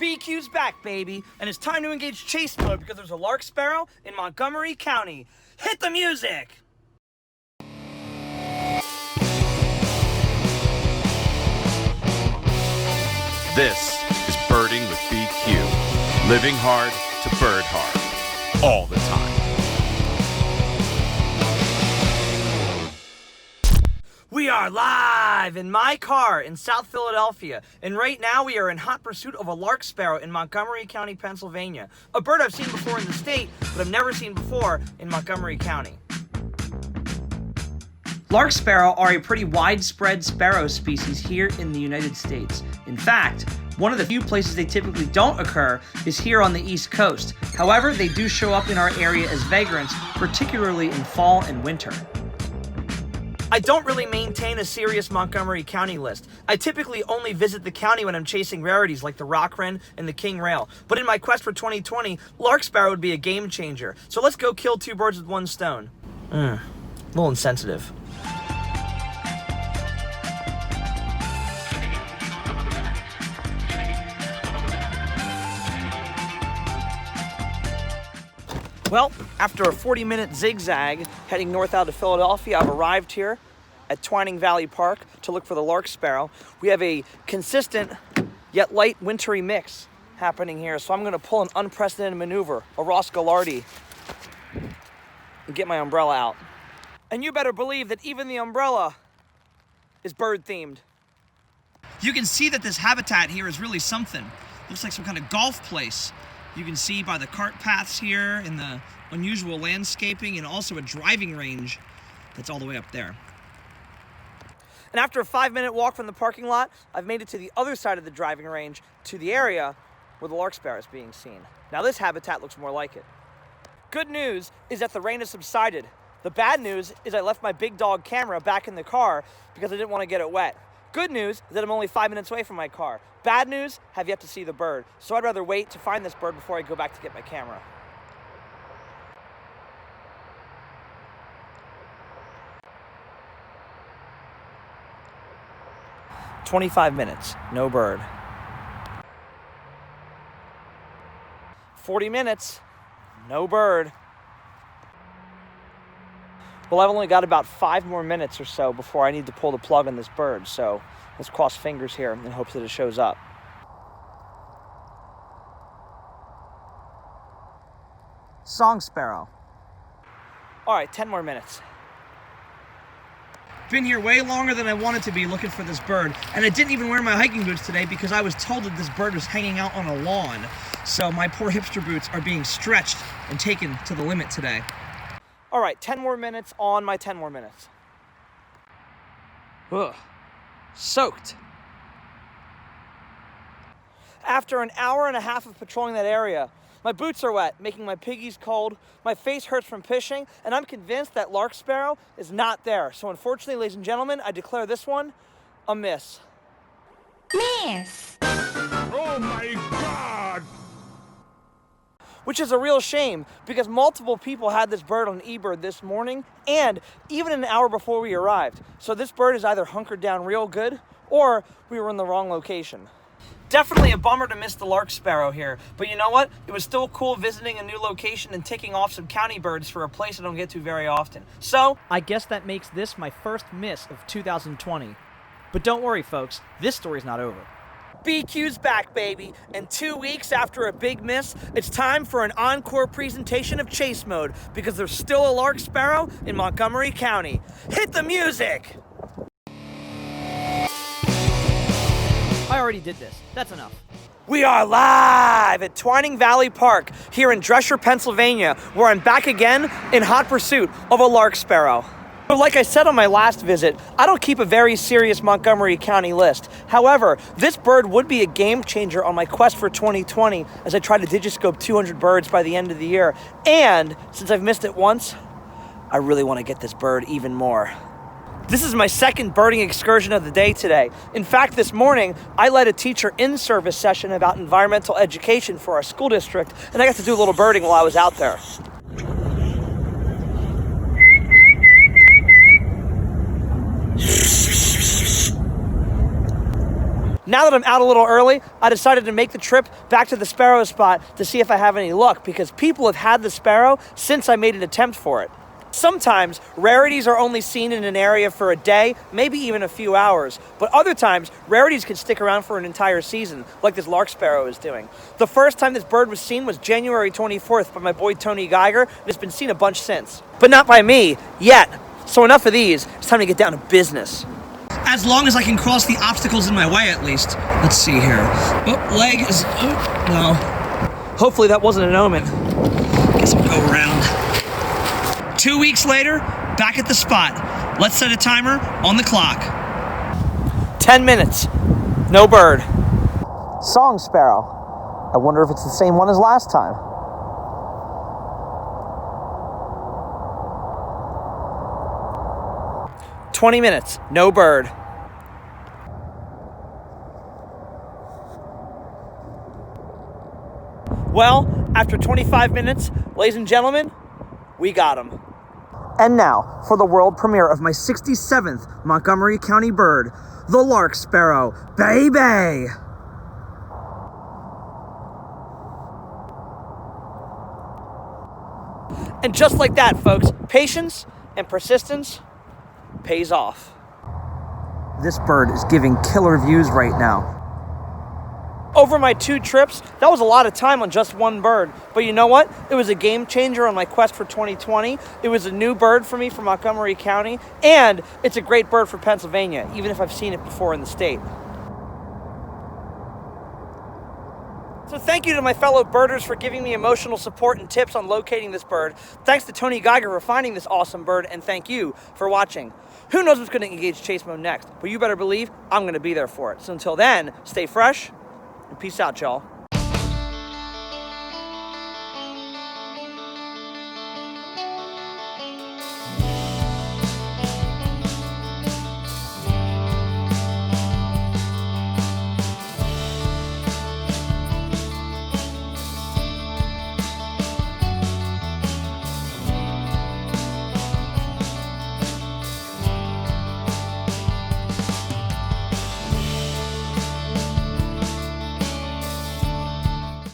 BQ's back, baby, and it's time to engage chase mode because there's a Lark Sparrow in Montgomery County. Hit the music! This is Birding with BQ. Living hard to bird hard. All the time. We are live in my car in South Philadelphia, and right now we are in hot pursuit of a Lark Sparrow in Montgomery County, Pennsylvania. A bird I've seen before in the state, but I've never seen before in Montgomery County. Lark Sparrow are a pretty widespread sparrow species here in the United States. In fact, one of the few places they typically don't occur is here on the East Coast. However, they do show up in our area as vagrants, particularly in fall and winter. I don't really maintain a serious Montgomery County list. I typically only visit the county when I'm chasing rarities like the rock wren and the king rail. But in my quest for 2020, Lark Sparrow would be a game changer. So let's go kill two birds with one stone. A little insensitive. Well, after a 40-minute zigzag heading north out of Philadelphia, I've arrived here at Twining Valley Park to look for the Lark Sparrow. We have a consistent yet light wintry mix happening here, so I'm going to pull an unprecedented maneuver, a Roscolarty, and get my umbrella out. And you better believe that even the umbrella is bird-themed. You can see that this habitat here is really something. Looks like some kind of golf place. You can see by the cart paths here and the unusual landscaping, and also a driving range that's all the way up there. And after a 5-minute walk from the parking lot, I've made it to the other side of the driving range to the area where the Lark Sparrow is being seen. Now this habitat looks more like it. Good news is that the rain has subsided. The bad news is I left my big dog camera back in the car because I didn't want to get it wet. Good news is that I'm only 5 minutes away from my car. Bad news, have yet to see the bird. So I'd rather wait to find this bird before I go back to get my camera. "25 minutes, no bird. 40 minutes, no bird. Well, I've only got about 5 more minutes or so before I need to pull the plug on this bird, so let's cross fingers here in hopes that it shows up. Song sparrow. All right, 10 more minutes. Been here way longer than I wanted to be looking for this bird, and I didn't even wear my hiking boots today because I was told that this bird was hanging out on a lawn. So my poor hipster boots are being stretched and taken to the limit today. All right, 10 more minutes on my 10 more minutes. Ugh, soaked. After an hour and a half of patrolling that area, my boots are wet, making my piggies cold, my face hurts from fishing, and I'm convinced that Lark Sparrow is not there. So unfortunately, ladies and gentlemen, I declare this one a miss. Miss! Oh my God! Which is a real shame because multiple people had this bird on eBird this morning and even an hour before we arrived. So this bird is either hunkered down real good or we were in the wrong location. Definitely a bummer to miss the Lark Sparrow here, but you know what? It was still cool visiting a new location and ticking off some county birds for a place I don't get to very often. So I guess that makes this my first miss of 2020. But don't worry, folks, this story's not over. BQ's back, baby, and 2 weeks after a big miss, it's time for an encore presentation of chase mode because there's still a Lark Sparrow in Montgomery County. Hit the music! I already did this. That's enough. We are live at Twining Valley Park here in Dresher, Pennsylvania, where I'm back again in hot pursuit of a Lark Sparrow. But like I said on my last visit, I don't keep a very serious Montgomery County list. However, this bird would be a game changer on my quest for 2020 as I try to digiscope 200 birds by the end of the year. And since I've missed it once, I really want to get this bird even more. This is my second birding excursion of the day today. In fact, this morning, I led a teacher in-service session about environmental education for our school district, and I got to do a little birding while I was out there. Now that I'm out a little early, I decided to make the trip back to the sparrow spot to see if I have any luck, because people have had the sparrow since I made an attempt for it. Sometimes, rarities are only seen in an area for a day, maybe even a few hours. But other times, rarities can stick around for an entire season, like this lark sparrow is doing. The first time this bird was seen was January 24th by my boy Tony Geiger, and it's been seen a bunch since. But not by me, yet. So enough of these, it's time to get down to business. As long as I can cross the obstacles in my way, at least. Let's see here. Oh, leg is... Oh, no. Hopefully that wasn't an omen. Guess I'll go around. 2 weeks later, back at the spot. Let's set a timer on the clock. 10 minutes. No bird. Song sparrow. I wonder if it's the same one as last time. "20 minutes. No bird. Well, after 25 minutes, ladies and gentlemen, we got him. And now, for the world premiere of my 67th Montgomery County bird, the Lark Sparrow, baby! And just like that, folks, patience and persistence pays off. This bird is giving killer views right now. Over my 2 trips, that was a lot of time on just one bird. But you know what? It was a game changer on my quest for 2020. It was a new bird for me from Montgomery County. And it's a great bird for Pennsylvania, even if I've seen it before in the state. So thank you to my fellow birders for giving me emotional support and tips on locating this bird. Thanks to Tony Geiger for finding this awesome bird. And thank you for watching. Who knows what's going to engage chase mode next? But you better believe I'm going to be there for it. So until then, stay fresh. And peace out, y'all.